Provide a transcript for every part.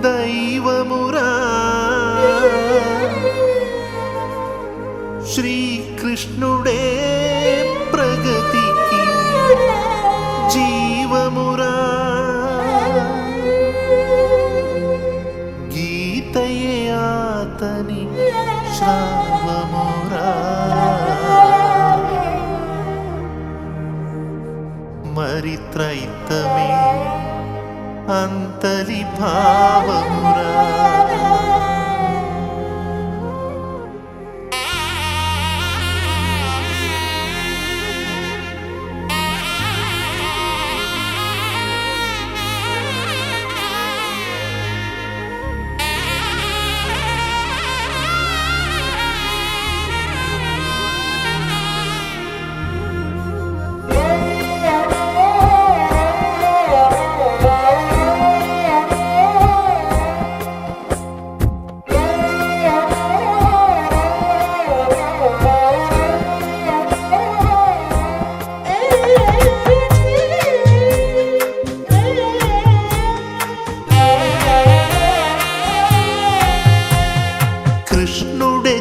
దైవమురా శ్రీకృష్ణుడే ప్రగతికి జీవమురా గీతయే ఆతని శ్రావమురా మరి త్రైతమే అంతలి భావమురా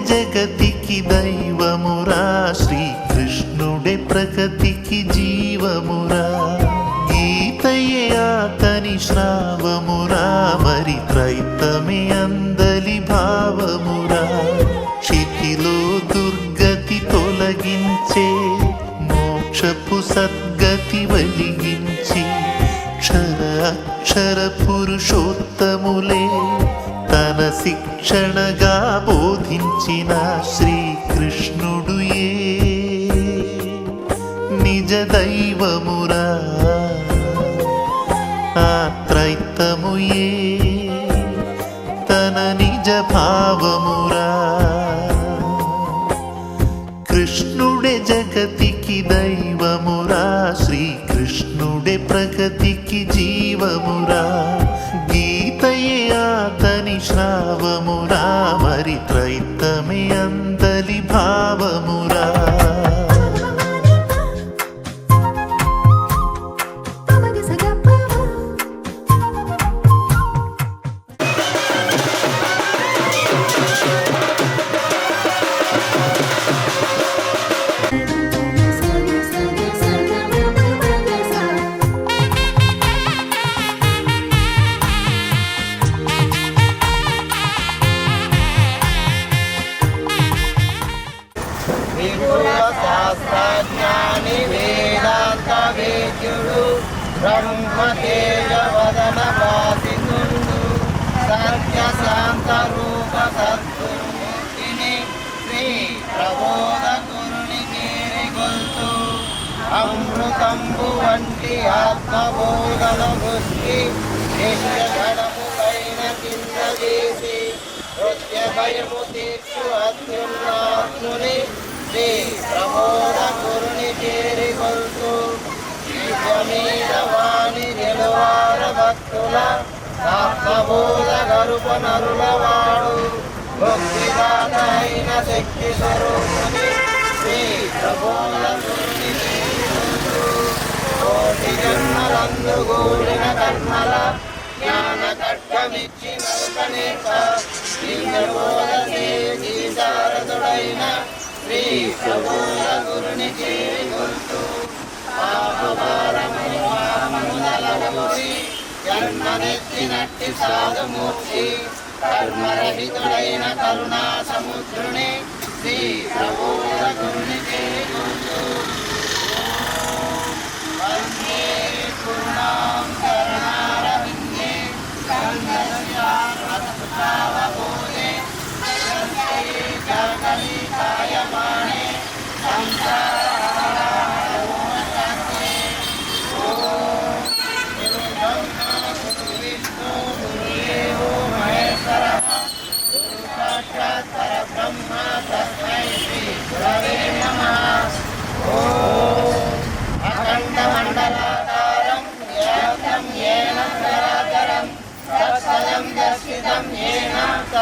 జగతికి దైవమురా శ్రీకృష్ణుడే ప్రగతికి జీవమురా గీతయే ఆతని శ్రావమురా మరి త్రైతమే అందలి భావమురా క్షితిలో దుర్గతి తొలగించే మోక్షపు సద్గతి వెలిగించి క్షర అక్షర పురుషోత్తములే తన శిక్షణగా బోధించిన శ్రీకృష్ణుడు నిజ దైవమురా ఆ త్రైతము తన నిజ భావమురా కృష్ణుడే జగతికి దైవమురా శ్రీకృష్ణుడే ప్రగతికి జీవమురా గీతయే ఆతని శ్రావమురా మరి త్రైతమే అందలి భావమురా శాస్త్రజ్ఞాని వేదాంత వేద్యుడు బ్రహ్మతేజ వదన వాసితుండు సత్య శాంత రూప సద్గురుమూర్తిని శ్రీ ప్రబోధకురుని చేరిగొల్తు అమృతంబు వంటి ఆత్మబోధన దృష్టి నిత్య గడములైన కింద చేసి నృత్య భయము తీర్చు అత్యున్నాత్ముని శ్రీ ప్రబోధకురుని చేరిగొల్తు మీద వాణి నిలువార భక్తుల ఆత్మబోధ గరుప నరులవాడు భక్తిదాత అయిన శక్తి స్వరూపుని శ్రీ ప్రబోధకురుని చేరిగొల్తు కోటి జన్మలందు గూడిన కర్మల జ్ఞాన ఖడ్గమిచ్చి నరుకనేక గీతారదుడైన శ్రీ ప్రబోధకురుని చేరిగొల్తు పాపభారమును మామనుదలగూరి జన్మనెత్తినట్టి సాధుమూర్తి కర్మరహితుడైన కరుణా సముద్రుని శ్రీ ప్రబోధకురుని చేరిగొల్తు వందే పూర్ణాం శరణారవిందే సంగదశావబోధే జగదీకాయమాణే సంసార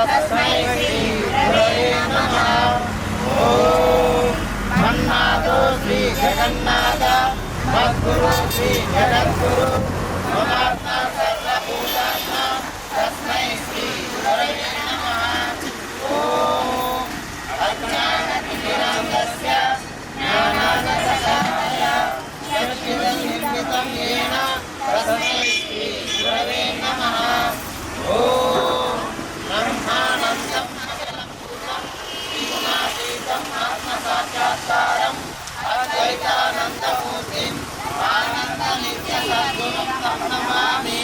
తస్మై శ్రీ గురవే నమః. ఓం మన్నాథో శ్రీ జగన్నాథ మద్గురు శ్రీ జగద్గురు మమాత్మ సర్వభూతాత్మ తస్మై శ్రీ గురవే నమః. ఓం అజ్ఞానతిమిరాంధస్య జ్ఞానానन्दశక్తయ యత్కిదం నిర్మితం येन తస్మై శ్రీ గురవే నమః. ఓం బ్రహ్మానందం అఖిలం పూర్ణం త్రిగుణాతీతం ఆత్మసాక్షాత్కారం అద్వైతానందమూర్తిం ఆనంద నిత్య సద్గుణం తం నమామి.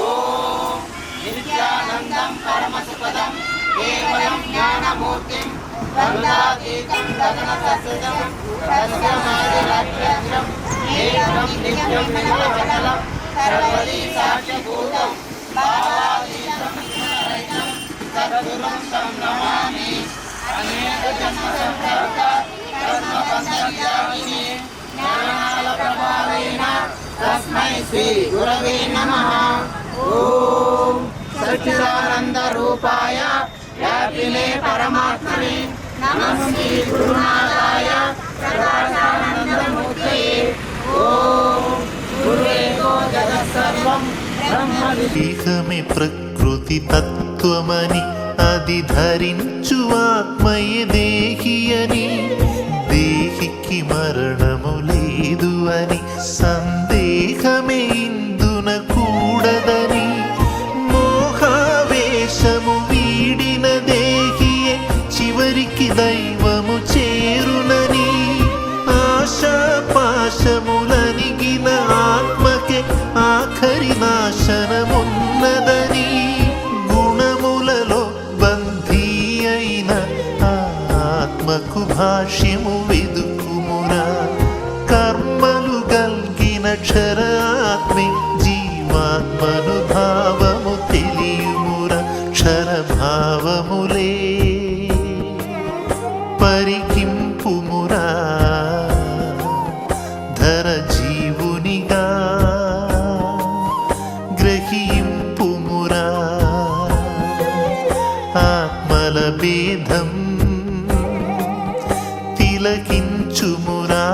ఓం నిత్యానందం పరమసుఖదం కేవలం జ్ఞానమూర్తిం ద్వంద్వాతీతం గగన సస్యజం తస్యమాదిరక్షం ఏకం నిత్యం నిరవచలం సర్వదీ సాక్షిభూతం భావాతీతం గుణరహితం సద్గురుం తం నమామి. అనేక జన్మ సంపర్క కర్మబంధవ్యామిని జ్ఞానాల ప్రభావేన తస్మై శ్రీ గురవే నమః. ఓం సచ్చిదానంద రూపాయ వ్యాపినే పరమాత్మనే నమస్తే గురునాథాయ సదానందమూర్తయే. ఓం గురువేదో జగత్సర్వం బ్రహ్మ దేహమే ప్రకృతి తత్వమని అది ధరించు ఆత్మయే దేహి అని దేహికి మరణము లేదు అని సందేహమే ఇందున కూడదని మోహావేశము వీడిన దేహియే చివరికి దైవము చేరునని ఆశాపాశములనిగిన ఆత్మకే ఆఖరి నాశనమున్నదని గుణములలో బంధీ అయిన ఆత్మకు భాష్యము వెదుకుమురా. కర్మలు గల్గిన క్షరాత్మే జీవాత్మను భావము తెలియుమురా. క్షరభావములే పరికింపుమురా ధర జీవునిగా గ్రహింపుమురా. ఆత్మల భేదం తిలకించుమురా.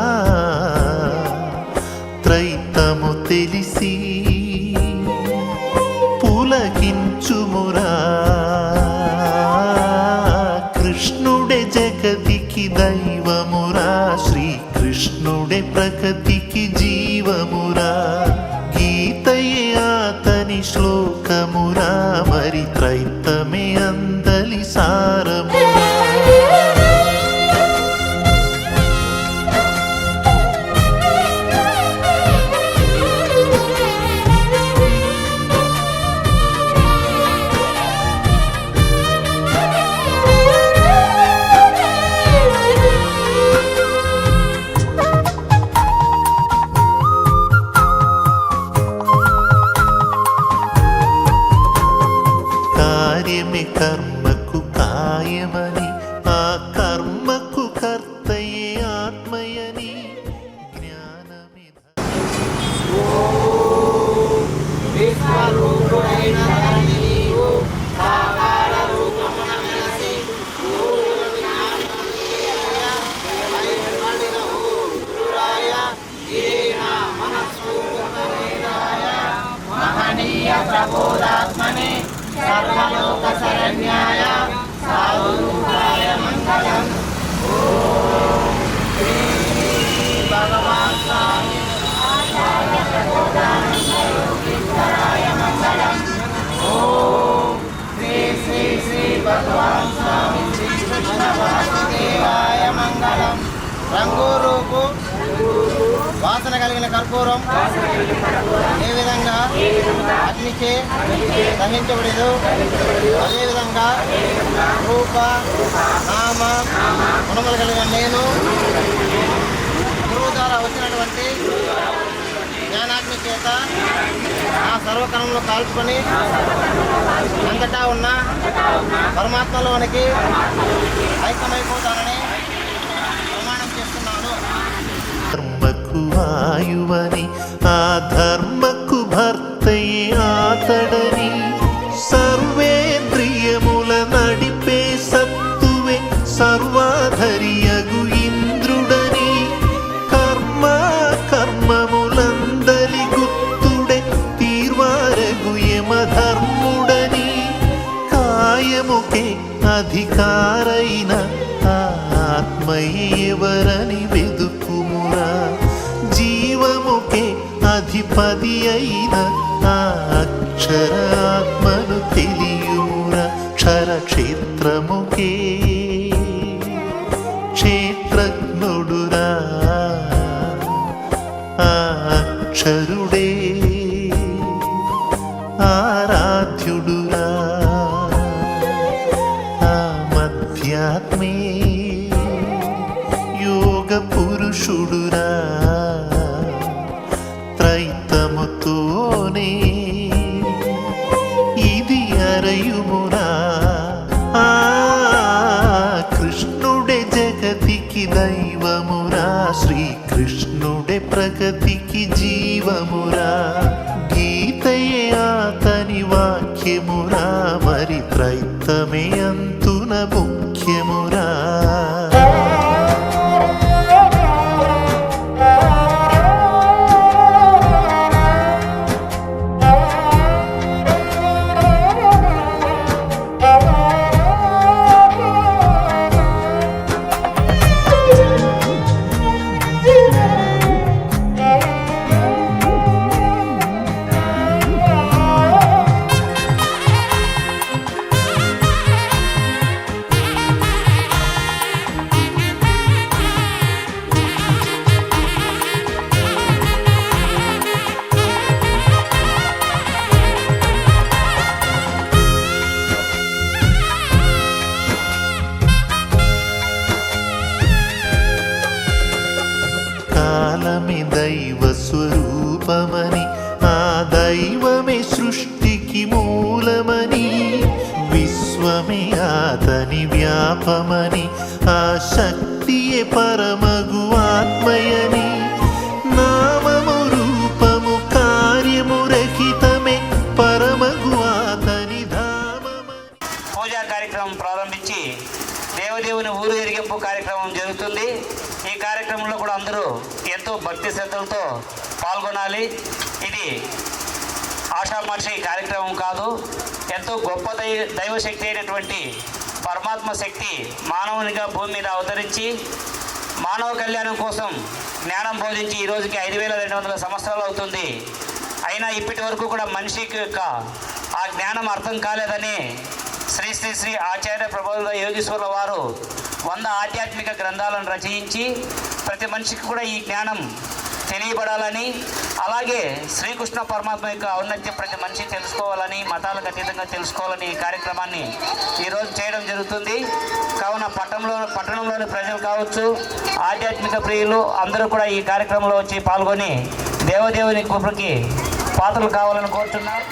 త్రైతము తెలిసి పులకించుమురా. కృష్ణుడే జగతికి దైవమురా. శ్రీకృష్ణుడే ప్రగతికి జీవమురా. గీతయే అతని శ్లోకమురా. మరి త్రైతమే అందలి సారమురా. కార్యమే కర్మకు కాయమని ఆ కర్మకు కర్తయే ఆత్మయని జ్ఞానమే విశ్వరూపుడైన ధరణి నీవు సాకార రూపమున వెలసి మహనీయ ప్రబోధాత్మనే సర్వలోక శరణ్యాయ సాధురూపాయ మంగళం. ఓం శ్రీ భగవాన్ స్వామి యోగీశ్వరాయ మంగళం. ఓం శ్రీ శ్రీ శ్రీ భగవాన్ స్వామి శ్రీ కృష్ణ వాసుదేవాయ మంగళం. రంగు రూపు వాసన కలిగిన కర్పూరం ఏ విధంగా అగ్నిచే దహించబడదు అదేవిధంగా రూప నామ గుణములు కలిగిన నేను గురువు ద్వారా వచ్చినటువంటి జ్ఞానాగ్ని చేత ఆ సర్వకర్మలు కాల్చుకొని అంతటా ఉన్న పరమాత్మలోనికి ఐక్యమైపోతానని ప్రమాణం చేస్తున్నాను. ధర్మకు ఆయువని ఆ ధర్మకు భర్తయే ఆతడని సర్వేంద్రియముల ధరణి వెదుకుమురా జీవముకే అధిపతి అయిన ఆ అక్షరాత్మను తెలియుమురా క్షరక్షేత్రముకే క్షేత్రజ్ఞుడురా ఆ అక్షరుడే ఆరాధ్యుడురా ఆ మధ్యాత్మే యోగ పురుషుడురా త్రైతముతోనే ఇది అరయుమురా ఆ కృష్ణుడే జగతికి దైవమురా శ్రీకృష్ణుడే ప్రగతికి జీవమురా గీతయే అతని వాక్యమురా మరి త్రైతమే అంతున ముఖ్యమురా కాలమే దైవ స్వరూపమని ఆ దైవమే సృష్టికి మూలమని విశ్వమే అతని వ్యాపమని ఆ శక్తియే పరమగు ఆత్మయని నామము రూపము కార్యము రహితమే పరమగు అతని ధామమని. పూజా కార్యక్రమం ప్రారంభించి దేవదేవుని ఊరు ఎరిగింపు కార్యక్రమం జరుగుతుంది. ఈ కార్యక్రమంలో కూడా అందరూ ఎంతో భక్తి శ్రద్ధలతో పాల్గొనాలి. ఇది ఆషామాషి కార్యక్రమం కాదు. ఎంతో గొప్ప దైవశక్తి అయినటువంటి పరమాత్మ శక్తి మానవునిగా భూమి మీద అవతరించి మానవ కళ్యాణం కోసం జ్ఞానం బోధించి ఈ రోజుకి 5200 సంవత్సరాలు అవుతుంది. అయినా ఇప్పటి వరకు కూడా మనిషికి యొక్క ఆ జ్ఞానం అర్థం కాలేదని శ్రీ శ్రీ శ్రీ ఆచార్య ప్రబోధ యోగీశ్వరుల వారు 100 ఆధ్యాత్మిక గ్రంథాలను రచయించి ప్రతి మనిషికి కూడా ఈ జ్ఞానం తెలియబడాలని, అలాగే శ్రీకృష్ణ పరమాత్మ యొక్క ఔన్నత్యం ప్రతి మనిషి తెలుసుకోవాలని, మతాలకు అతీతంగా తెలుసుకోవాలని ఈ కార్యక్రమాన్ని ఈరోజు చేయడం జరుగుతుంది. కావున పట్టణంలోని ప్రజలు కావచ్చు, ఆధ్యాత్మిక ప్రియులు అందరూ కూడా ఈ కార్యక్రమంలో వచ్చి పాల్గొని దేవదేవుని కృపకి పాత్రలు కావాలని కోరుతున్నారు.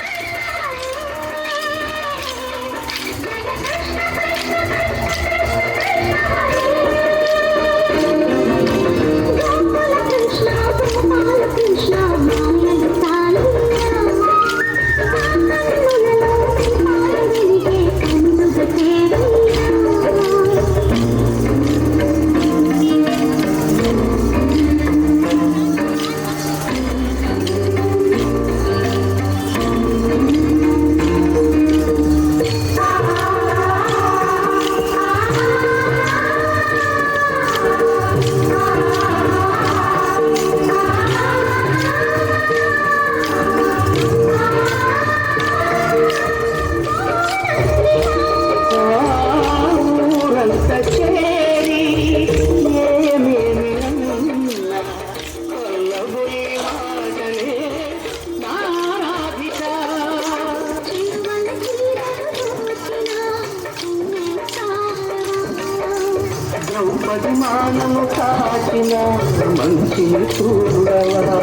మానము కాచిన మంచిని చూడవా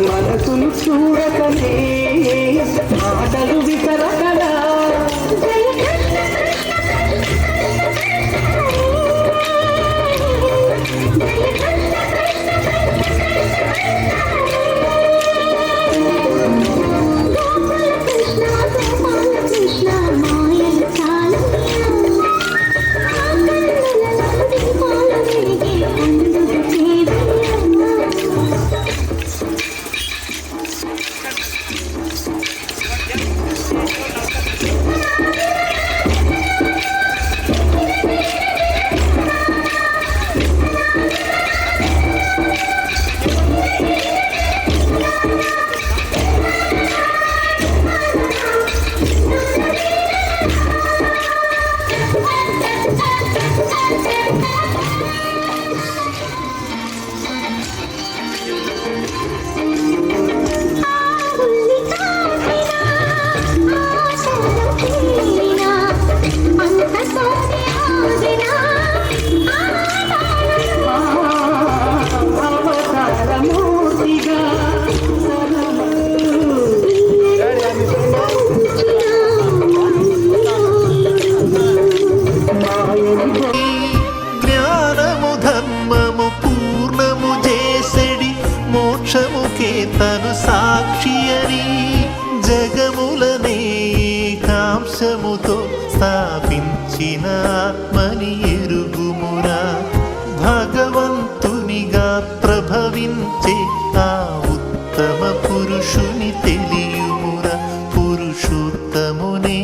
మనసును చూడకనే మాటలు విసరకలా మనసుతో స్థాపించిన ఆత్మని ఎరుగుమురా. భగవంతునిగా ప్రభవించే ఆ ఉత్తమ పురుషుని తెలియుమురా. పురుషోత్తమునే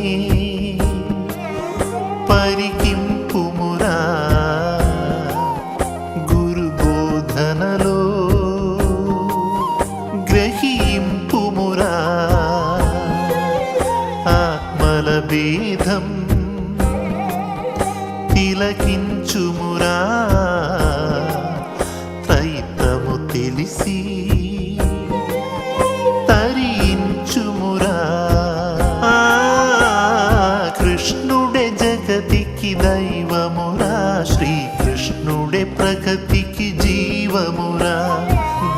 పరికింపుమురా. గురు బోధనలో గ్రహింపుమురా. ఆత్మల భేదం తిలకించుమురా. త్రైతము తెలిసి తరించుమురా. కృష్ణుడే జగతికి దైవమురా. శ్రీకృష్ణుడే ప్రగతికి జీవమురా.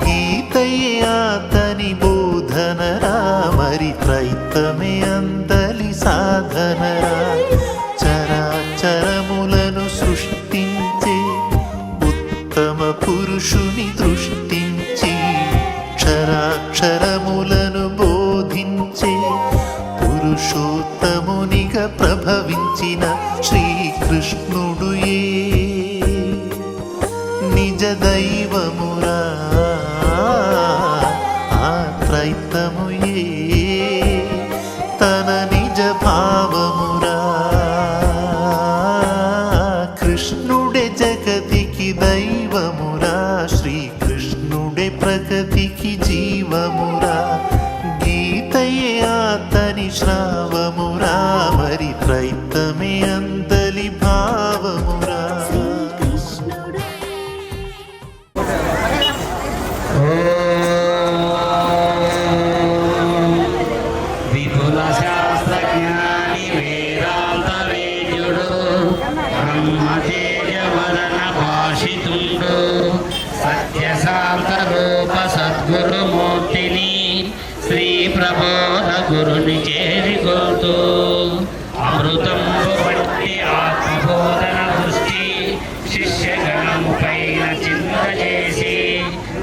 గీతయే అతని బోధనరా. మరి త్రైతమే అందలి సాధనరా. చరాచరములను సృష్టించే ఉత్తమ పురుషుని దృష్టించి క్షరాక్షరములను బోధించే పురుషోత్తమునిగా ప్రభవించిన శ్రీకృష్ణుడుయే నిజ దైవమురా. ఆ త్రైతముయే తన నిజ భావమురా. కృష్ణుడే జగతికి దైవమురా. శ్రీకృష్ణుడే ప్రగతికి జీవమురా. గీతయే అతని శ్రావమురా. మరి త్రైతమే అందలి భావమురా. విపుల శాస్త్రజ్ఞాని వేదాంత వేద్యుడు బ్రహ్మతేజవదన భాషితుండు సత్యశాంత రూప సద్గురుమూర్తిని శ్రీ ప్రబోధ గురుని చేరికొల్తూ అమృతంబు బట్టి ఆత్మబోధన దృష్టి శిష్యగణము పైన చింతచేసి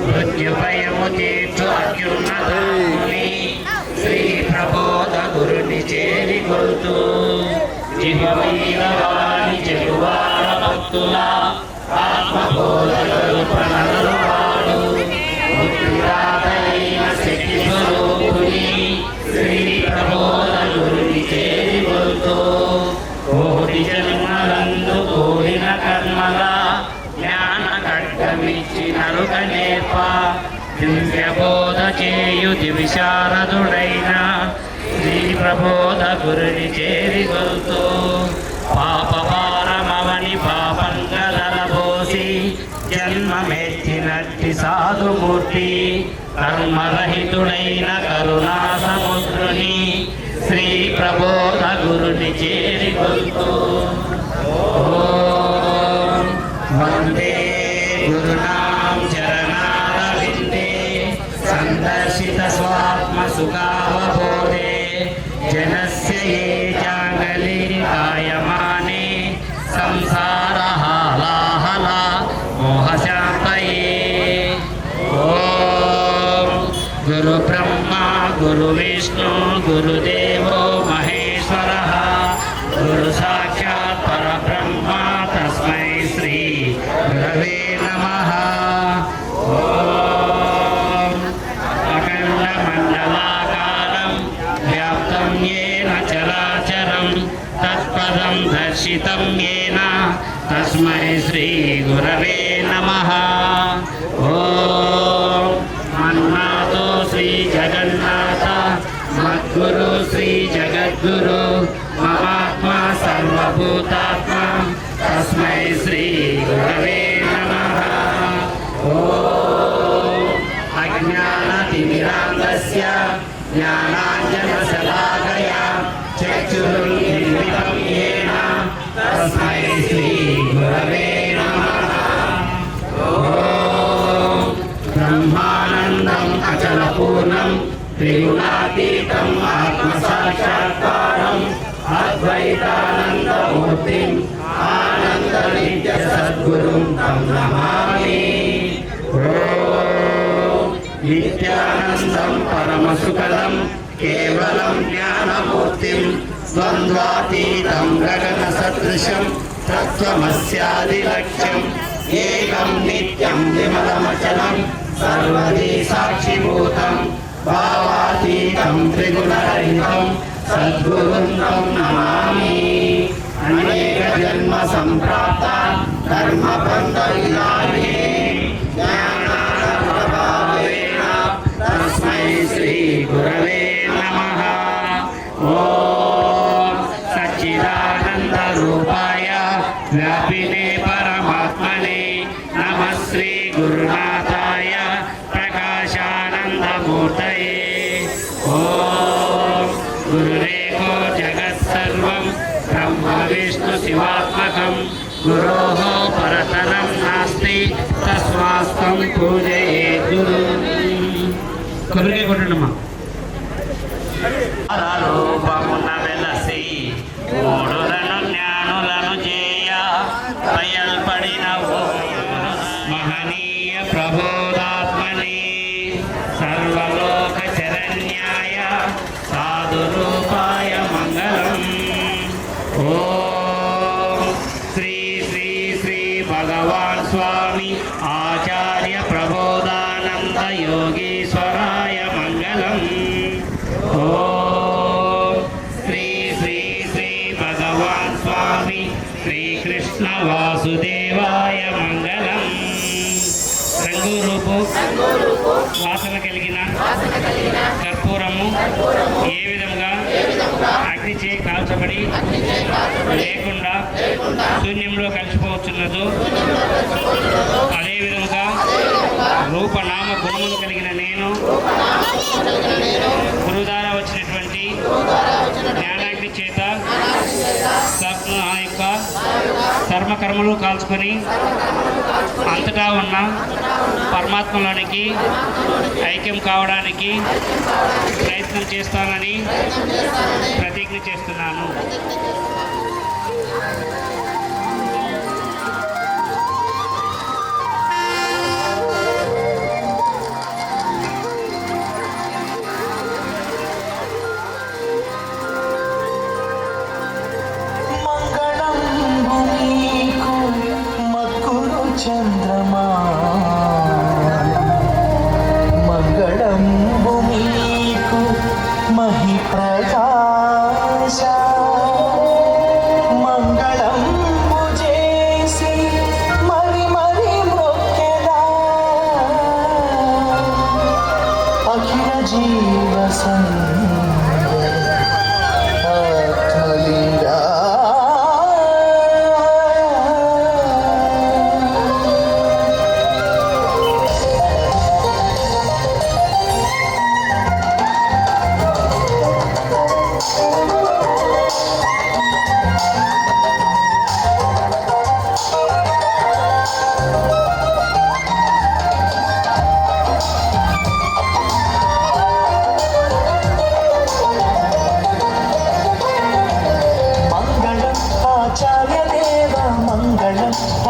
మృత్యుభయము తీర్చు అత్యున్నతాత్ముని శ్రీ ప్రబోధ గురుని చేరికొల్తూ జిహ్వమీన వాణి చెలువార భక్తుల ఆత్మబోధ కల్పనలు వాడు ముక్తిదాతైన శక్తి స్వరూపుని శ్రీ ప్రబోధ గురుని చేరికొల్తూ కోటి జన్మలందు కోరిన కర్మల జ్ఞాన ఖడ్గమిచ్చి నరుక నేర్ప దివ్య బోధ చేయు దివిశారదుడైన శ్రీ ప్రబోధ గురుని చేరికొల్తూ పాపభారమవని పాపంగలబోసి జన్మమెత్తినట్టి సాధుమూర్తి కర్మరహితుడైన కరుణా సముద్రుని శ్రీ ప్రబోధ గురుని చేరికొల్తూ వందే గురునాం చరణారవిందే సందర్శిత స్వాత్మ సుఖావబోధే జనస్య ఏ జాంగలీకాయమానే సంసార హాలాహల మోహశాంతయే. ఓం గురు బ్రహ్మ గురు విష్ణు గురుదేవో మహేశ్వరః గురు సాక్షాత్ పరబ్రహ్మ తస్మై శ్రీ గురవే నమః. ఓం అఖండమండలాకారం వ్యాప్తం యేన చరాచరం తత్పదం దర్శితం యేన తస్మై శ్రీ గురవే నమః. ఓం మన్నాథో శ్రీ జగన్నాథ మద్గురు శ్రీ జగద్గురు మమాత్మ సర్వభూతాత్మ తస్మై శ్రీ గురవే నమః. ఓం అజ్ఞానతిమిరాంధస్య జ్ఞానాంజనశలాకయా చక్షురున్మిలితం యేన తస్మై శ్రీ గురవే నమః. ఓం బ్రహ్మానందం అచలపూర్ణం త్రిగుణాతీతం ఆత్మసాక్షాత్కారం అద్వైతానందమూర్తిం ఆనంద నిత్య సద్గురుం తం నమామి. ఓం నిత్యానందం పరమసుఖదం కేవలం జ్ఞానమూర్తిం ద్వంద్వాతీతం గగన సదృశం తత్వమస్యాదిలక్ష్యం ఏకం నిత్యం విమలమచలం సర్వదీ సాక్షిభూతం భావాతీతం త్రిగుణరహితం సద్గురుం తం నమామి. అనేక జన్మ సంప్రాప్త కర్మబంధ వినాశే జ్ఞానానందభావేన తస్మై శ్రీ గురవే నమః. ఓం సచ్చిదానంద రూపాయ వ్యాపినే పరమాత్మనే నమః శ్రీ గురునాథాయ ప్రకాశానందమూర్తయే. ఓం గురురేఖో జగత్సర్వం బ్రహ్మ విష్ణు శివాత్మకం గురోః పరతరం నాస్తి తస్మాస్తం పూజయేత్ గురుం. కొబ్బరికాయ కొట్టండమ్మా. రూపమున వెలసి మూడులను జ్ఞానులను చేయ బయల్పడిన మహనీయ ప్రబోధాత్మని సర్వలోక శరణ్యాయ సాధు రూపాయ మంగళం. ఓం శ్రీ శ్రీ శ్రీ భగవాన్ స్వామి ఆచార్య ప్రబోధానంద యోగీశ్వరాయ మంగళం. ఓం శ్రీ శ్రీ శ్రీ భగవాన్ స్వామి శ్రీకృష్ణ వాసుదేవాయ మంగళం. రంగు రూపు వాసన కలిగిన కర్పూరము ఏ విధంగా అగ్నిచే కాల్చబడి లేకుండా శూన్యంలో కలిసిపోవచ్చున్నదో అదే విధంగా రూపనామ గుణములు కలిగిన నేను గురువు ద్వారా వచ్చినటువంటి జ్ఞానాగ్ని చేత నా యొక్క కర్మకర్మలు కాల్చుకొని అంతటా ఉన్న పరమాత్మలోనికి ఐక్యం కావడానికి ప్రయత్నం చేస్తానని ప్రతిజ్ఞ చేస్తున్నాను. చంద్రమా మంగళం భూమికు మహి ప్రకాశ మంగళం చేసి మరి మరి మొక్కెదా అఖిల జీవ ఆత్మలీలా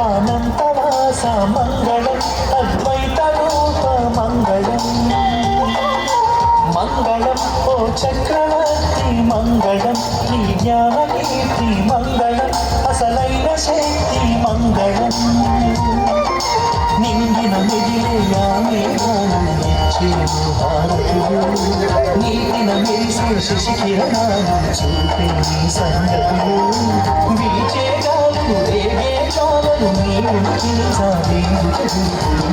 అనంతవాస మంగళం అద్వైత రూప మంగళం మంగళం ఓ చక్రవర్తి మంగళం నీ జ్ఞానకీర్తి మంగళం అసలైన శక్తి మంగళం నింగిన మిగిలే నీతిన మెరిసే శశికిరణాలు చూపే సంగతులు వీచే గాలు రేగే చావలు నీవుకి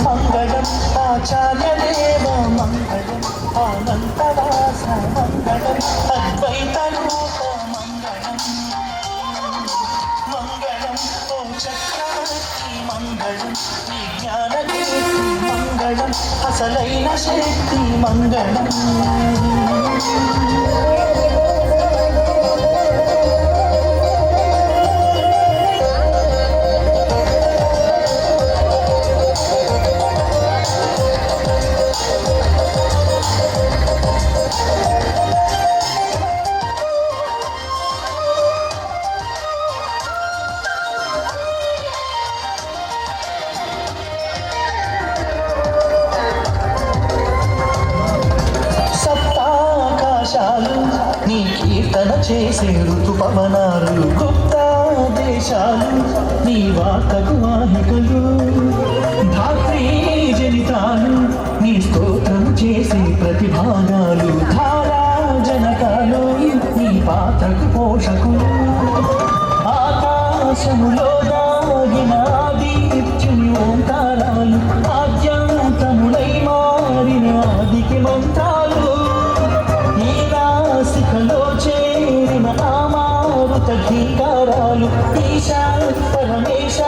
మంగళం ఆచార్య దేవ మంగళం అనంతవాస మంగళం అద్వైత రూప మంగళం మంగళం ఓ చక్రవర్తి మంగళం విజ్ఞానకీర్తి మంగళం అసలైన శక్తి మంగళం సప్తాకాశాలు చేసే ఋతుపవనాలు గుప్త దేశాలు నీ వార్తకు వాహికలు ధాత్రీ జనితాలు నీ స్తోత్రం చేసే ప్రతిభాగాలు ధారా జనకాలు నీ పాత్రకు పోషకులు ఆకాశములో దాగిన ఆదిత్యుని ఓంకారాలు ఆద్యంతములై మారిన ఆదికి మంత్రాలు ఈ నాసికలో చేరిన ఆమారుత ఘీకారాలు ఈశా పరమేశ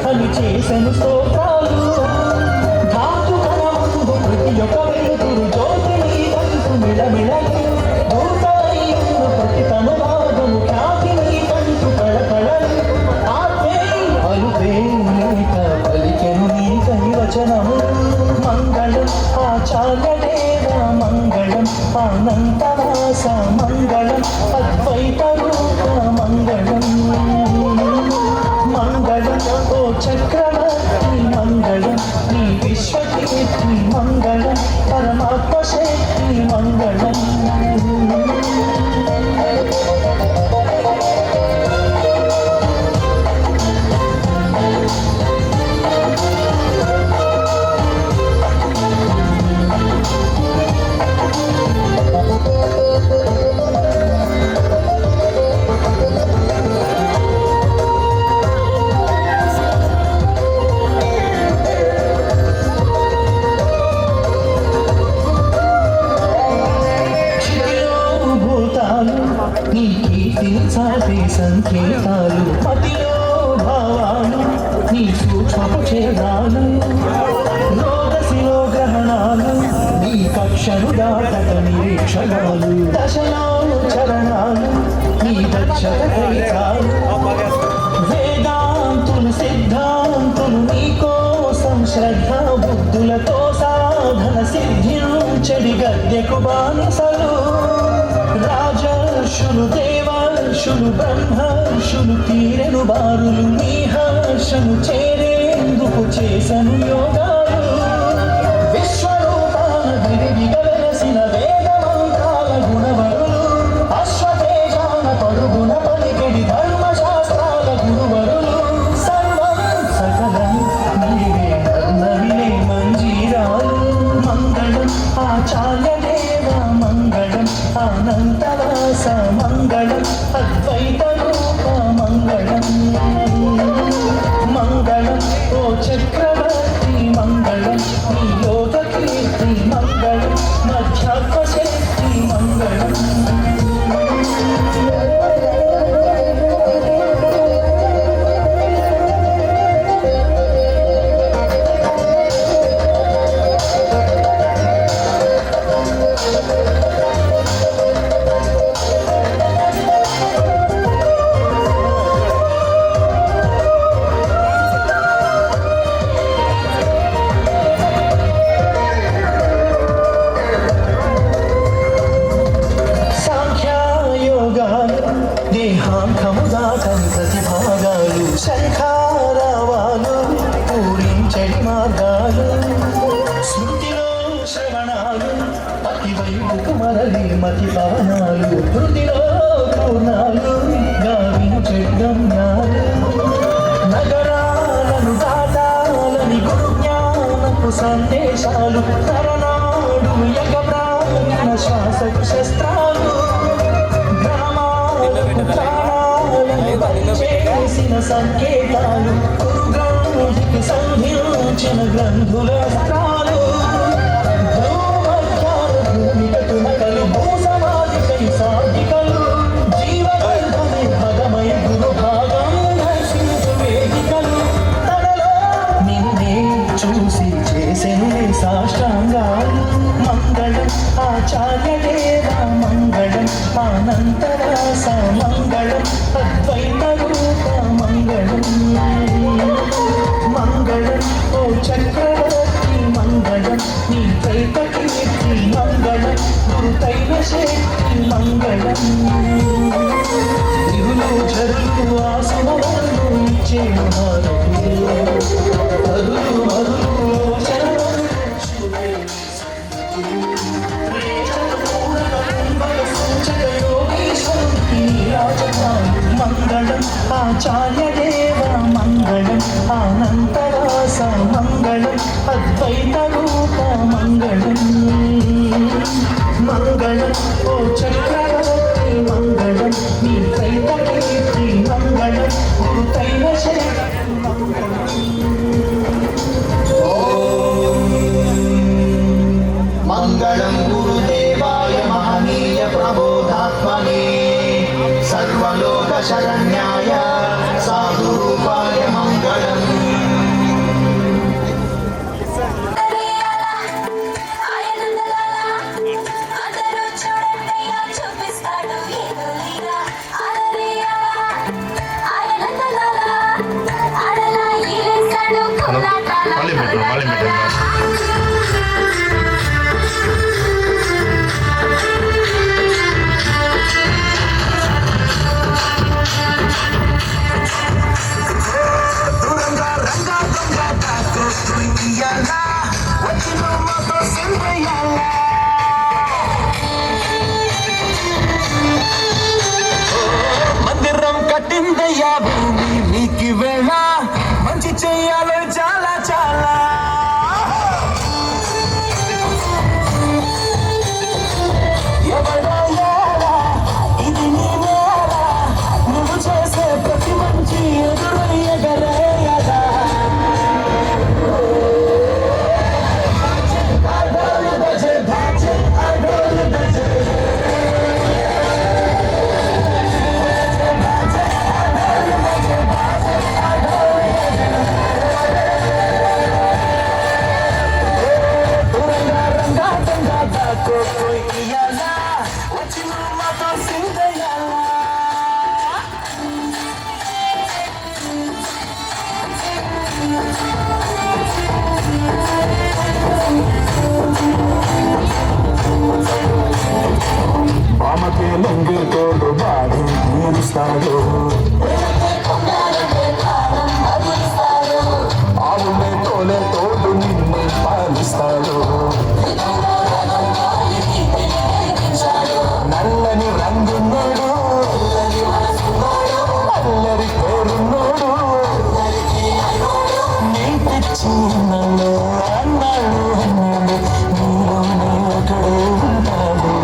అని చేసెను స్తోత్రాలు ధాతు కణముందు ప్రతి ఒక్క వెలుతురు జ్యోతిని వంతు మిళమిళలు దూతలై ఉన్న ప్రతి తను భాగము ఖ్యాతిని కంటు కళకళలు ఆత్మే అలుపే లేక పలికెను నీ కైవచనము మంగళం ఆచార్యదేవ మంగళం అనంతవాస మంగళం అద్వైత రూప మంగళం మంగళం ఓ చక్రవర్తి మంగళం నీ విశ్వకీర్తి మంగళం పరమాత్మ శక్తి మంగళం నీ కీర్తిని చాటే సంకేతాలు మతిలో భావాలు నీ సూక్ష్మపు ఛేదాలు రోదశిలో గ్రహణాలు నీ కక్షను దాటక నిరీక్షణాలు దశలో చరణాలు నీ దక్షత కైతాలు వేదాంతులు సిద్ధాంతులు నీకోసం శ్రద్ధ బుద్ధులతో సాధన సిద్ధించడి గద్దెకు బానిసలు రాజర్షులు దేవర్షులు బ్రహ్మర్షులు తీరెను బారులు నీ హర్షను చేరేందుకు చేసను యోగాలు విశ్వరూపాన గిరిగిగా వెలసిన వేద మంత్రాల గుణవరులు అశ్వతేజాన పరుగున పలికెడి ధర్మశాస్త్రాల గురువరులు సర్వం సకలం నీవే నవిలే మంజీరాలు మంగళం ఆచార్య దేవ మంగళం అనంతవాస మంగళం అద్వైత రూప మంగళం మంగళం ఓ చక్రవర్తి మంగళం నీ యోగ కీర్తి మంగళం మధ్యాత్మ శక్తి మంగళం దేహాంకముదాకం ప్రతిభాగాలు శంఖారావాలు పూరించడి మార్గాలు స్మృతిలో శ్రవణాలు అతివైపుకు మరలి మతి పవనాలు హృదిలో పూర్ణాలు గావించడి గమ్యాలు నగరాలను దాటాలని గురు జ్ఞానపు సందేశాలు తరనాడు యగబ్రాహ్మణ శ్వాసకు శస్త్రాలు చేసిన సంకేతాలు గురుగ్రంథికి సంధించిన గ్రంథుల అస్త్రాలు భూమధ్యాలు భూసమాధికై సాధికలు జీవగర్భమే భగమై గురు భాగం దర్శించు వేదికలు తనలో నిన్నే చూసి చేసెను సాష్టాంగాలు మంగళం ఆచార్య దేవ మంగళం అనంతవాస మంగళం అద్వైత రూప మంగళం మంగళం ఓ చక్రవర్తి మంగళం నీ త్రైత కీర్తి మంగళం గురుతైన శక్తి మంగళం ఇరులు జరులు ఆసుమలు ఇచ్చే అరులు అరులు శరణం సూచక యోగీశ్వరుని మంగళం ఆచార్యదేవ మంగళం అనంతరాస మంగళం అద్వైత రూప మంగళం మంగళం ఓ చక్రవర్తి మంగళం నీ త్రైత కీర్తి మంగళం గురుతైన శక్తి మంగళం మంగళం గురుదేవాయ మహనీయ ప్రబోధాత్మనే సర్వలోక శరణ్యాయ సాధురూపాయ మంగళం మందిరం కట్టిందయ్యా భూమి నీకి వేళ మంచి చెయ్యాలి చాలా చాలా ఎవడా ఇది నీ వేళ నువ్వు చేసే ప్రతి మంచి ఎదురయ్యగరేయదా బామకే లొంగి తోడు బాడు తీరుస్తాడు ఆవులే తోలే తోడు నిన్ను పాలిస్తాడు నల్లని రంగున్నోడు అల్లరి పేరున్నోడు నీ పిచ్చి నన్ను అన్నాడు అన్నాడు నీలోనే ఒకడే ఉంటాడు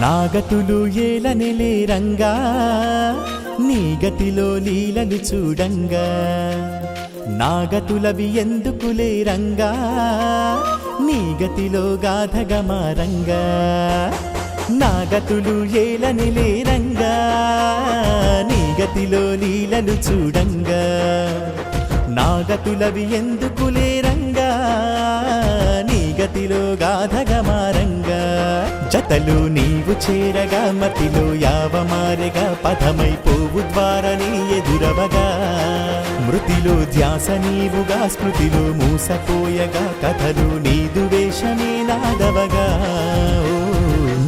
నాగతులు ఏలనెలే రంగా నీ గతిలో లీలలు చూడంగా నాగతులవి ఎందుకులే రంగా నీ గతిలో గాథగా మారంగా నాగతులు ఏలనెలే రంగా నీ గతిలో లీలలు చూడంగా నాగతులవి ఎందుకులే రంగా నీ గతిలో గాధగమారంగా జతలు నీవు చేరగా మతిలో యావమారెగా పదమైపోవు ద్వారని ఎదురవగా మృతిలో ధ్యాస నీవుగా స్మృతిలో మూసపోయగా కథలు నీదు వేషమే నాదవగా ఓ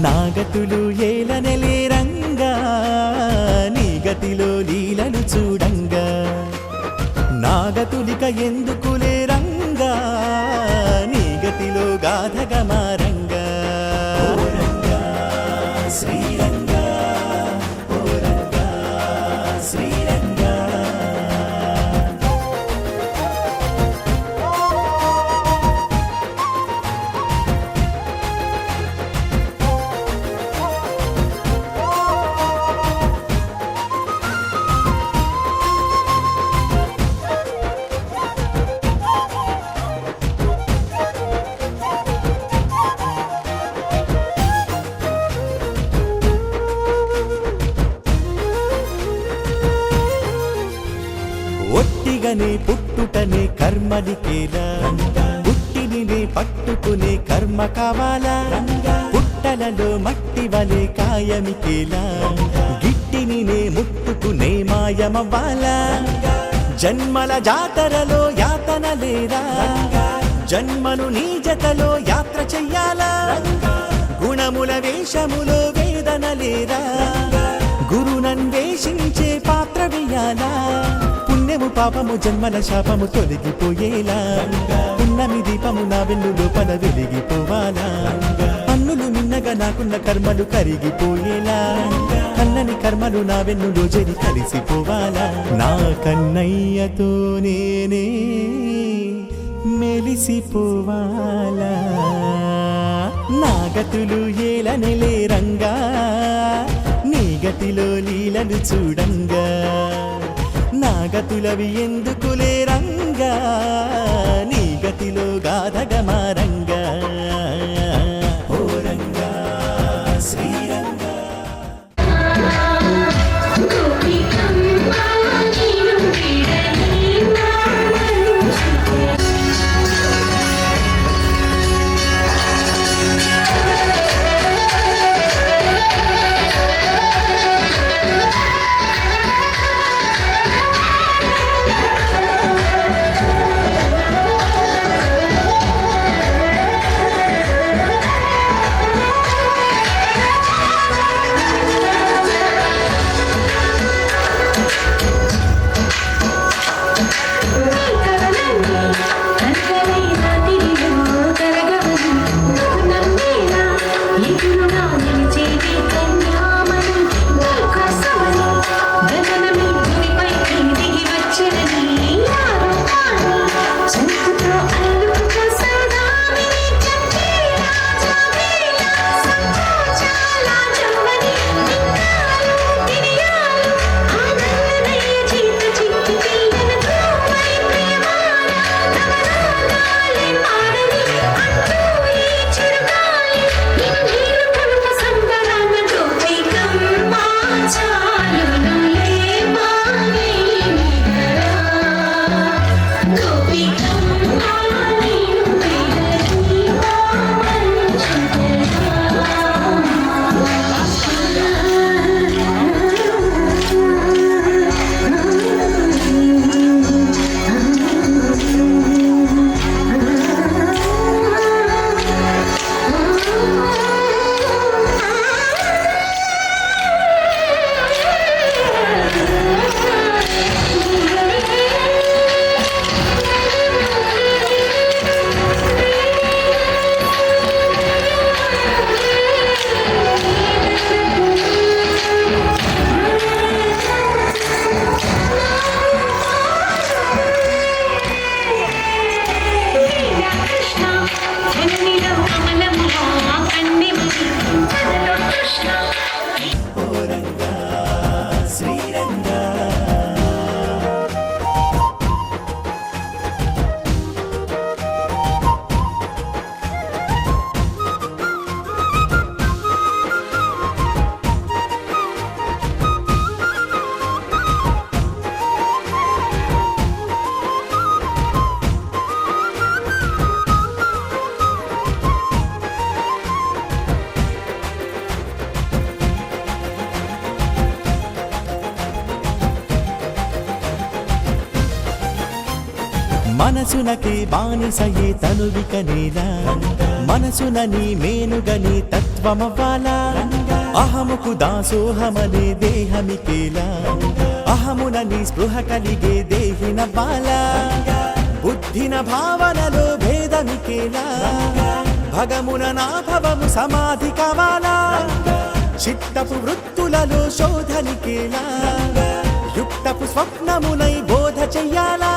నాగతులు ఏలనెలేరంగా నీ గతిలో లీలలు చూడంగా నాగతులిక ఎందుకులే రంగా నీ గతిలో గాధగమారంగా శ్రీరంగా ఓ రంగా శ్రీరంగా ఒట్టిగనే పుట్టుటనే కర్మలికేలా పుట్టినినే పట్టుకునే కర్మ కావాలా పుట్టలలో మట్టి వలె కాయమికేలా గిట్టినినే ముట్టుకునే మాయమవ్వాలా జన్మల జాతరలో యాతన లేరా జన్మను నీ జతలో యాత్ర చెయ్యాలా గుణముల వేషములో వేదన లేరా గురునన్వేషించే పాత్ర వేయాలా పుణ్యము పాపము జన్మల శాపము తొలగిపోయేలా పున్నమి దీపము నా వెన్ను లోపల వెలిగిపోవాలా పన్నులు మిన్నగా నాకున్న కర్మలు కరిగిపోయేలా కన్నని కర్మలు నా వెన్నులో జరి కలిసిపోవాలా నా కన్నయ్యతో నేనే మెలిసిపోవాలా నాగతులు ఏలనెలే రంగా నీ గతిలో లీలలు చూడంగా నాగతులవి ఎందుకులే రంగా నీ గతిలో గాధగమారంగా ఓ రంగా శ్రీరంగా మనసునకి బానిసయే తనువిక నేలా మనసున నీ మేనుగని తత్వమవ్వాలా అహముకు దాసోహమనే దేహమికేలా అహమున నీ స్పృహ కలిగే దేహినవ్వాలా బుద్ధిన భావనలో భేదమికేలా భగమున నా భవము సమాధి కావాలా చిత్తపు వృత్తులలో శోధనికేలా యుక్తపు స్వప్నమునై బోధ చెయ్యాలా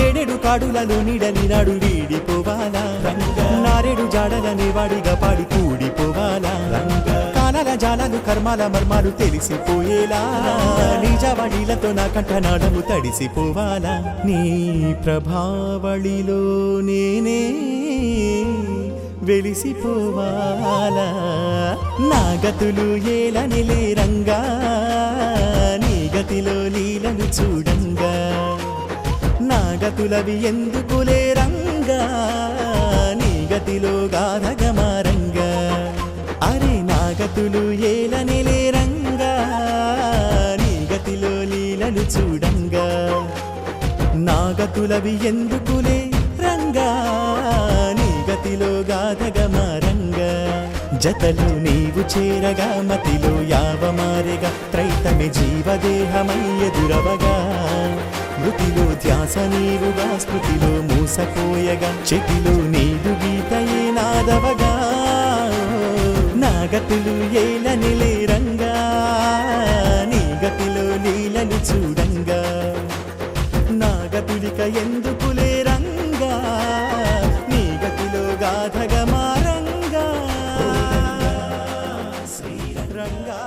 ఏడెడు కాడులలో నిడని నాడు వీడిపోవాలా నారెడు జాడలనే వాడిగా పాడి కూడిపోవాలా కాలాల జాలాలు కర్మాల మర్మాలు తెలిసిపోయేలా నిజవాడిలతో నా కంఠనాడము తడిసిపోవాలా నీ ప్రభావళిలో నేనే వెలిసిపోవాలా నా గతులు ఏలనిలే రంగా నీ గతిలో లీలను చూడంగా నా గతులవి ఎందుకులే రంగా నీ గతిలో గాధగమారంగా అరే నా గతులు ఏలనిలే రంగా నీ గతిలో లీలను చూడంగా నా గతులవి ఎందుకులే రంగా గతిలో గాధగమారంగా జతలు నీవు చేరగా మతిలో యావమారెగా త్రైతమే జీవదేహమై ఎదురవగా మృతిలో ధ్యాస నీవుగా స్మృతిలో మూసపోయగా చెతిలో నీదు గీతయే నాదవగా నా గతులు ఏలనిలే రంగా నీ గతిలో లీలలు చూడంగా నా గతులిక ఎందుకులే రంగా గాధగమారంగా శ్రీరంగా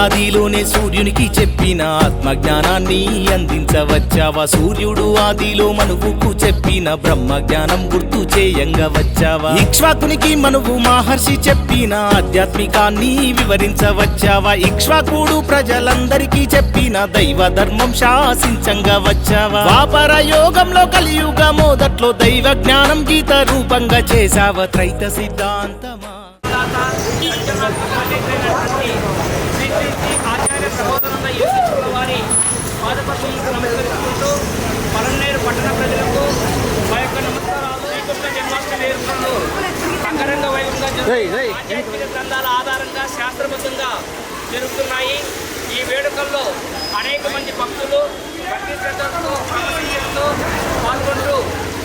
ఆదిలోనే సూర్యునికి చెప్పిన ఆత్మజ్ఞానాన్ని అందించవచ్చావా? సూర్యుడు ఆదిలో మనువుకు చెప్పిన బ్రహ్మ జ్ఞానం గుర్తు చేయంగా వచ్చావా? ఇక్ష్వాకునికి మనువు మహర్షి చెప్పిన ఆధ్యాత్మికాన్ని వివరించవచ్చావా? ఇక్ష్వాకుడు ప్రజలందరికీ చెప్పిన దైవ ధర్మం శాసించంగా వచ్చావా? ద్వాపర యోగంలో కలియుగ మొదట్లో దైవ జ్ఞానం గీత రూపంగా చేశావా? త్రైత సిద్ధాంతమా ఆచార్య సహోదరుల యోగించుకున్న వారి పాదపద్మములకు నమస్కరించుకుంటూ పలమనేరు పట్టణ ప్రజలకు మా యొక్క నమస్కారాలు. శ్రీకృష్ణ జన్మాష్టమి వేడుకలు అంగరంగ వైభవంగా జరుగుతున్నాయి. ఆధ్యాత్మిక గ్రంథాల ఆధారంగా శాస్త్రబద్ధంగా జరుగుతున్నాయి. ఈ వేడుకల్లో అనేక మంది భక్తులు భక్తి శ్రద్ధలతో క్రమశిక్షణతో పాల్గొంటూ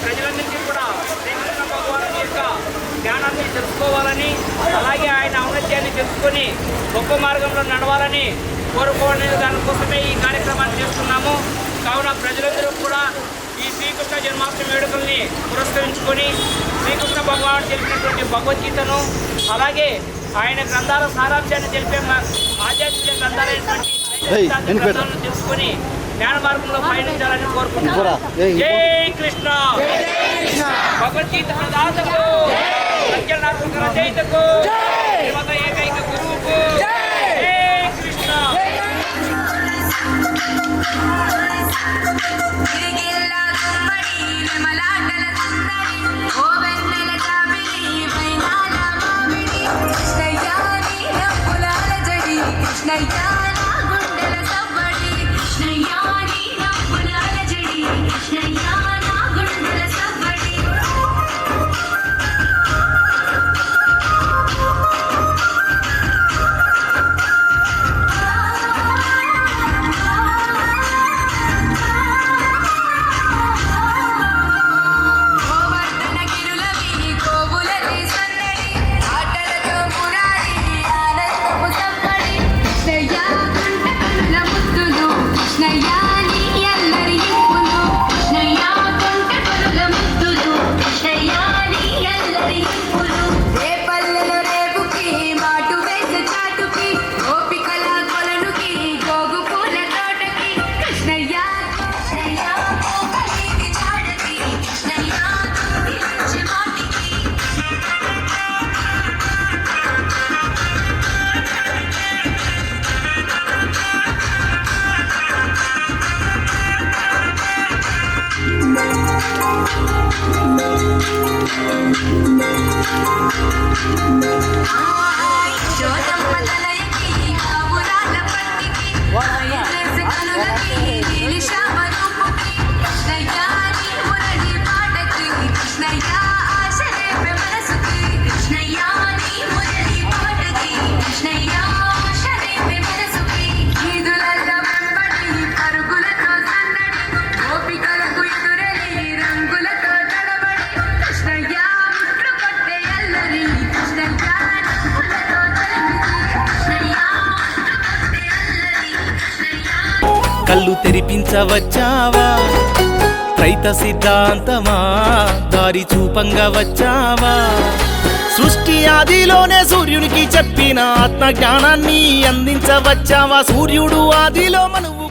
ప్రజలందరికీ కూడా శ్రీకృష్ణ భగవాను యొక్క జ్ఞానాన్ని తెలుసుకోవాలని, అలాగే ఆయన ఔన్నత్యాన్ని తెలుసుకొని గొప్ప మార్గంలో నడవాలని కోరుకోవడం దానికోసమే ఈ కార్యక్రమాన్ని చేస్తున్నాము. కావున ప్రజలందరూ కూడా ఈ శ్రీకృష్ణ జన్మాష్టమి వేడుకల్ని పురస్కరించుకొని శ్రీకృష్ణ భగవానుడు తెలిపినటువంటి భగవద్గీతను, అలాగే ఆయన గ్రంథాల సారాంశాన్ని తెలిపే ఆధ్యాత్మిక గ్రంథాలైనటువంటి గ్రంథాలను తెలుసుకొని జ్ఞాన మార్గంలో పయనించాలని కోరుకుంటున్నాను. జై కృష్ణ. భగవద్గీత ప్రదాతకు, సత్యనారాయణ రచయితకు, శ్రీమత ఏకైక గురువుకు జై కృష్ణ. కళ్ళు తెరిపించవచ్చావా? త్రైత సిద్ధాంతమా దారి చూపంగా వచ్చావా? సృష్టి ఆదిలోనే సూర్యునికి చెప్పిన ఆత్మ జ్ఞానాన్ని అందించవచ్చావా? సూర్యుడు ఆదిలో మనువుకు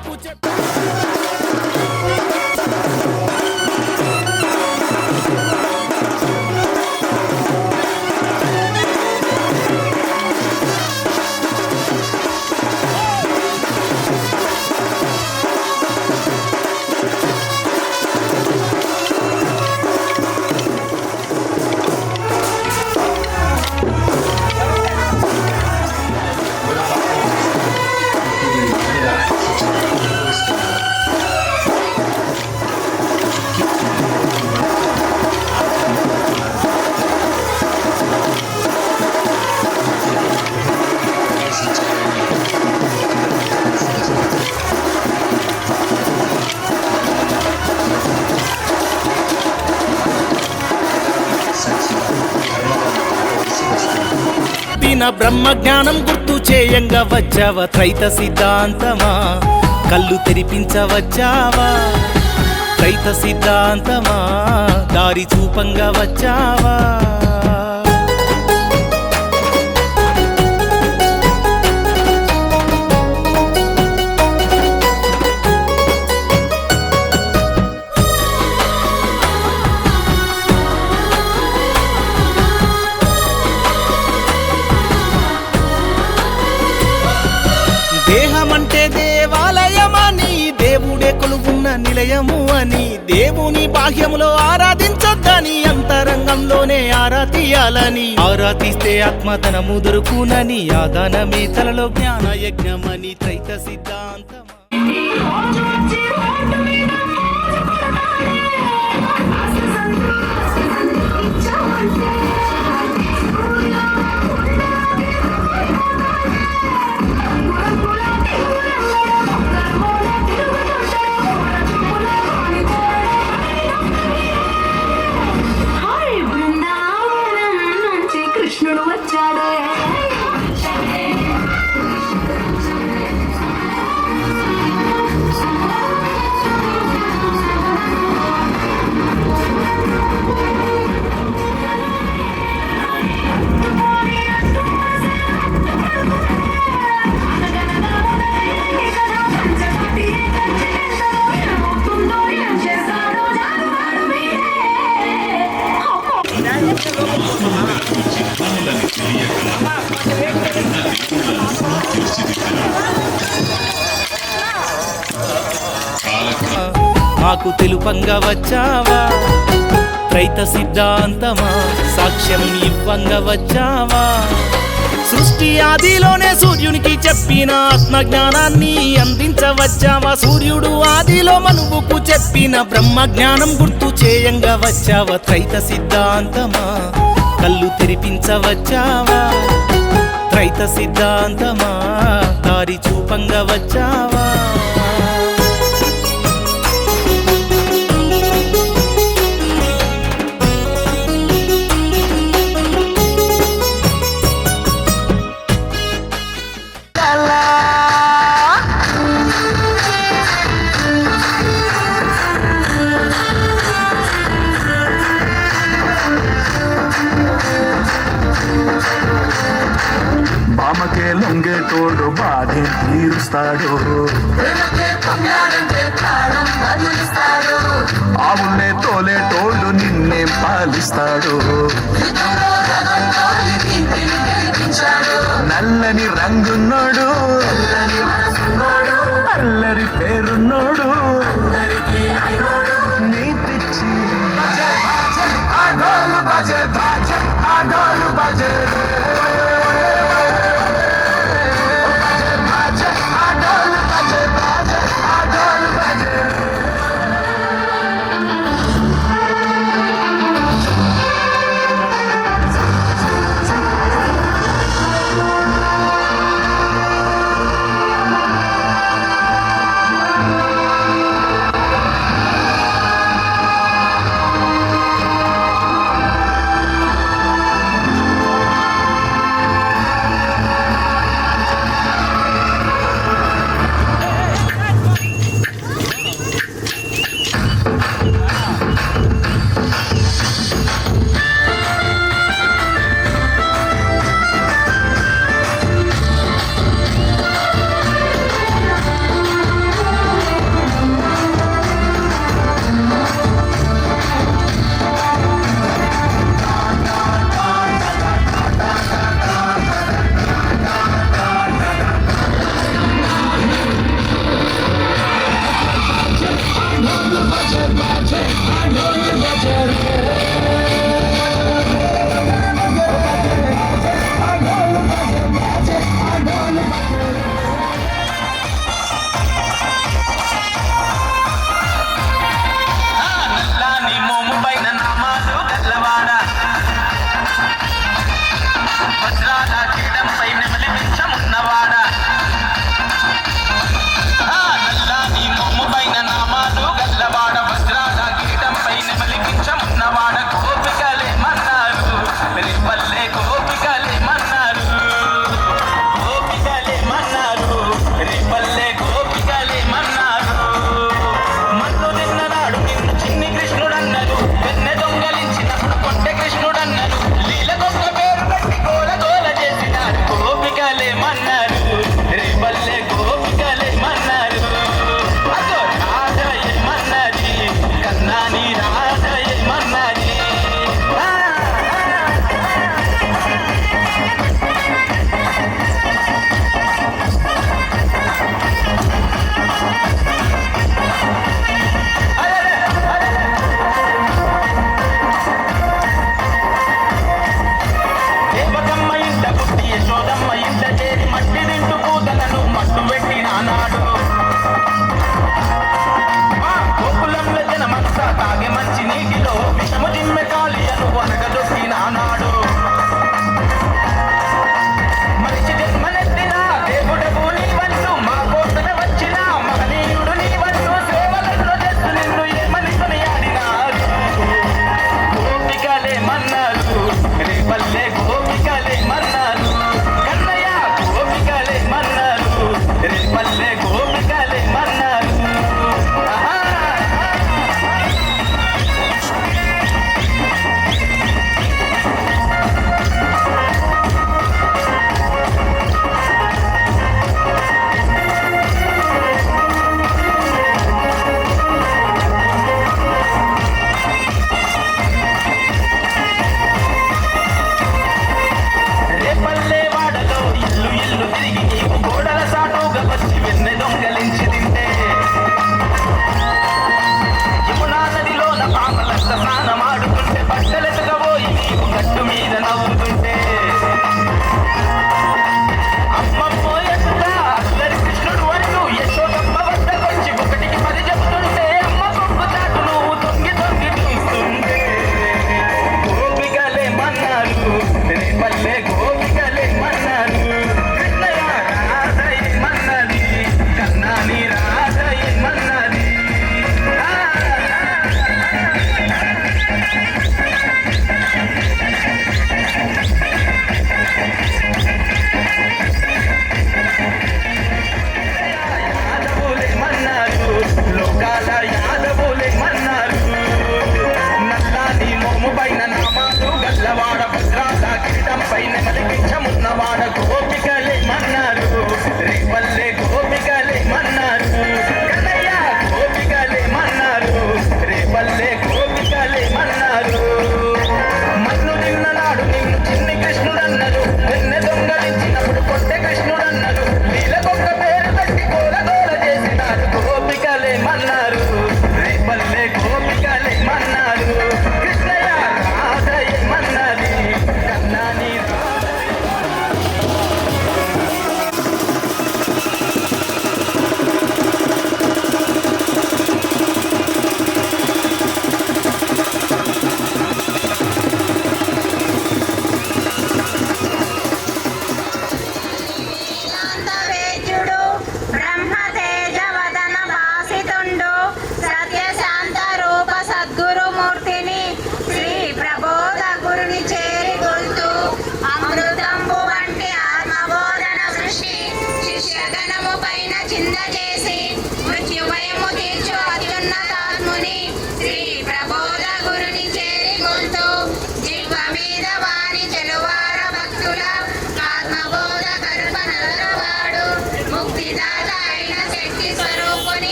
బ్రహ్మ జ్ఞానం గుర్తు చేయంగా వచ్చావా? త్రైత సిద్ధాంతమా కళ్ళు తెరిపించవచ్చావా? త్రైత సిద్ధాంతమా దారి చూపంగా వచ్చావా? ఉన్న నిలయము అని, దేవుని బాహ్యములో ఆరాధించొద్దని, అంతరంగంలోనే ఆరాధియాలని, ఆరాధిస్తే ఆత్మధనము దొరుకునని, ఆదానమే తలలో జ్ఞాన యజ్ఞమని త్రైత సిద్ధాంతం. కృష్ణుడు వచ్చాడే. మాకు తెలుపంగా వచ్చావా త్రైత సిద్ధాంతమా, సాక్ష్యం ఇవ్వంగా వచ్చావా, సృష్టి ఆదిలోనే సూర్యునికి చెప్పిన ఆత్మజ్ఞానాన్ని అందించవచ్చావా, సూర్యుడు ఆదిలో మనువుకు చెప్పిన బ్రహ్మజ్ఞానం గుర్తు చేయంగా వచ్చావా త్రైత సిద్ధాంతమా, కళ్ళు తెరిపించవచ్చావా త్రైత సిద్ధాంతమా, దారి చూపంగా వచ్చావా. బామకే లొంగేటోడు బాధే తీరుస్తాడు, ఆవుల్నే తోలేటోడు నిన్నే పాలిస్తాడు, నల్లని రంగున్నాడు అల్లరి పేరున్నాడు, నీ పిచ్చి ఆడోలు బజే ఆడోలు బజే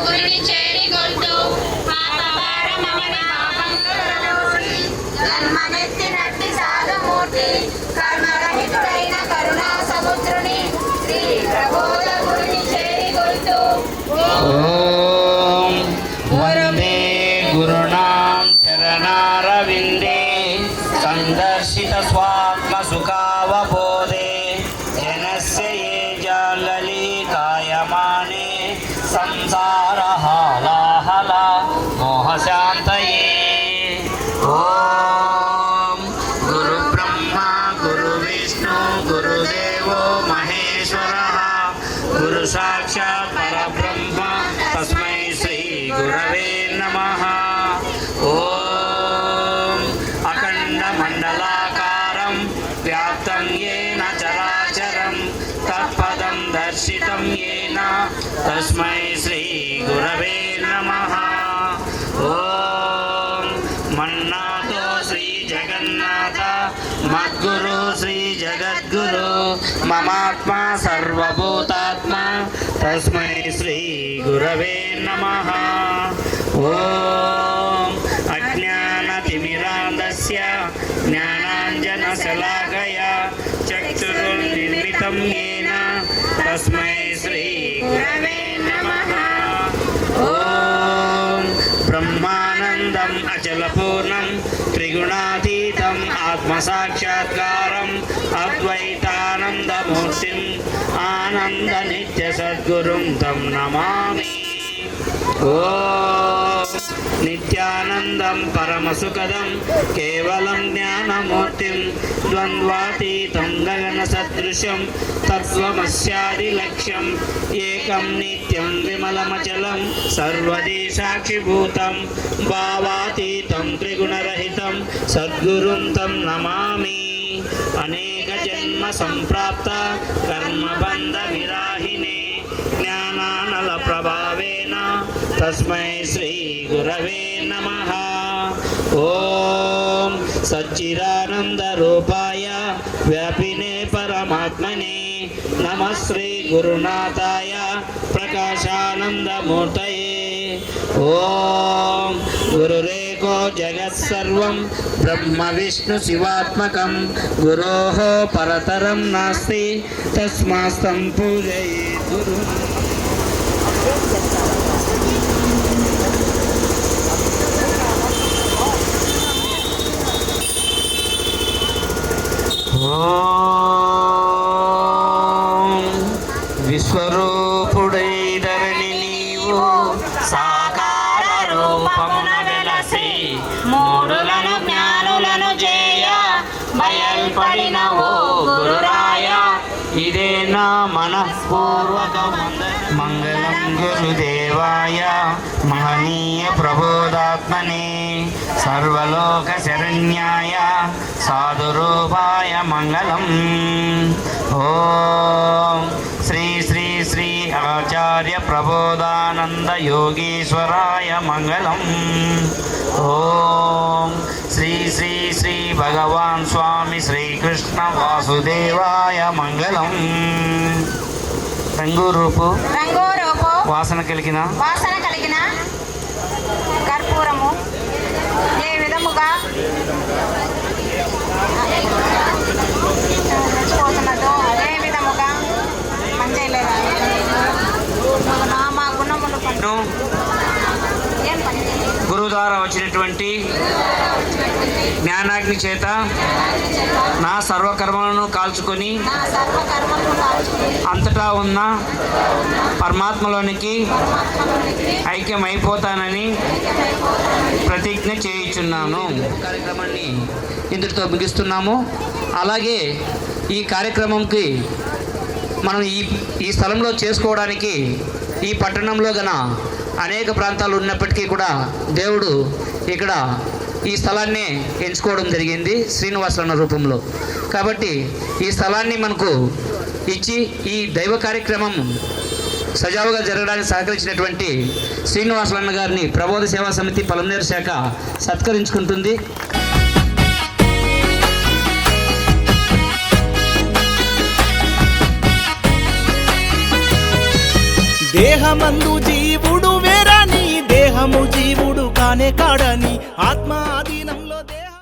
గురిని చేరిగొల్తూ పాపభారమమని పాపంలోసి జన్మనెత్తినట్టి సాధుమూర్తి కర్మరహితుడైన కరుణా సముద్రుని శ్రీ ప్రబోధ గురిని చేరిగొల్తూ ఓం వందే గురుణాం చరణారవిందే సందర్శిత స్వాత్మ సుఖావబోధే జనస్య ఏ జాలలి కాయమానే సంసార హాలాహల మోహశాంతయే. ఓం గురు బ్రహ్మ గురు విష్ణు గురుదేవో మహేశ్వరః గురు సాక్షాత్ పరబ్రహ్మ తస్మై శ్రీ గురవే నమః. ఓం అఖండ మండలాకారం వ్యాప్తం యేన చరాచరం తత్పదం దర్శితం యేన తస్మై శ్రీ గురవే నమః. ఓం మన్నాతో శ్రీ జగన్నాథ మద్గురు శ్రీ జగద్గురు మమాత్మా సర్వభూతాత్మ తస్మై శ్రీ గురవే నమః. ఓం అజ్ఞానతిమిరాంధస్య జ్ఞానాంజనశలాకయా చక్షురుర్నిర్మితం యేన తస్మై శ్రీ గురవే నమః. ఓం బ్రహ్మానందం అచలపూర్ణం త్రిగుణాతీతం ఆత్మసాక్షాత్కారం అద్వైతానందమూర్తిం ఆనంద నిత్య సద్గురుం తం నమామి. ఓం నిత్యానందం పరమసుఖదం కేవలం జ్ఞానమూర్తిం ద్వంద్వాతీతం గగన సదృశం తత్వమస్యాది లక్ష్యం ఏకం నిత్యం విమలమచలం సర్వదీ సాక్షిభూతం భావాతీతం త్రిగుణరహితం సద్గురుం తం నమామి. అనేక జన్మ సంప్రాప్త కర్మబంధ విరాహినే జ్ఞానానల ప్రభావేన తస్మై శ్రీ గురవే నమః. ఓం సచ్చిదానంద రూపాయ వ్యాపినే పరమాత్మనే నమః శ్రీ గురునాథాయ ప్రకాశానందమూర్తయే. ఓం గురురేకో జగత్సర్వం బ్రహ్మ విష్ణు శివాత్మకం గురోః పరతరం నాస్తి తస్మాస్తం పూజయేత్ గురుం. ఓం విశ్వరూపుడై ధరణి నీవు సాకార రూపమున వెలసి మూడులను జ్ఞానులను చేయ బయల్పడిన ఓ గురురాయ ఇదే నా మనఃపూర్వక మంగళం గురుదేవాయ మహనీయ ప్రబోధాత్మనే సర్వలోక శరణ్యాయ సాధురూపాయ మంగళం. ఓం శ్రీ శ్రీ శ్రీ ఆచార్య ప్రబోధానంద యోగీశ్వరాయ మంగళం. ఓం శ్రీ శ్రీ శ్రీ భగవాన్ స్వామి శ్రీకృష్ణ వాసుదేవాయ మంగళం. రంగు రూపు వాసన కలిగిన కర్పూరము ఏ విధముగా పోతున్నదో అదే విధముగా పనిచేయలేదా నామా గుణములు ఏం పని గురువు ద్వారా వచ్చినటువంటి జ్ఞానాగ్ని చేత నా సర్వకర్మలను కాల్చుకొని అంతటా ఉన్న పరమాత్మలోనికి ఐక్యమైపోతానని ప్రతిజ్ఞ చేయుచున్నాను. కార్యక్రమాన్ని ఇంతటితో ముగిస్తున్నాము. అలాగే ఈ కార్యక్రమంకి మనం ఈ స్థలంలో చేసుకోవడానికి ఈ పట్టణంలో గన అనేక ప్రాంతాలు ఉన్నప్పటికీ కూడా దేవుడు ఇక్కడ ఈ స్థలాన్ని ఎంచుకోవడం జరిగింది శ్రీనివాసులన్న రూపంలో. కాబట్టి ఈ స్థలాన్ని మనకు ఇచ్చి ఈ దైవ కార్యక్రమం సజావుగా జరగడానికి సహకరించినటువంటి శ్రీనివాసులన్న గారిని ప్రబోధ సేవా సమితి పలమనేరు శాఖ సత్కరించుకుంటుంది. దేహమందు జీవుడు దేహము జీవుడు కానే కాడని ఆత్మాధీనంలో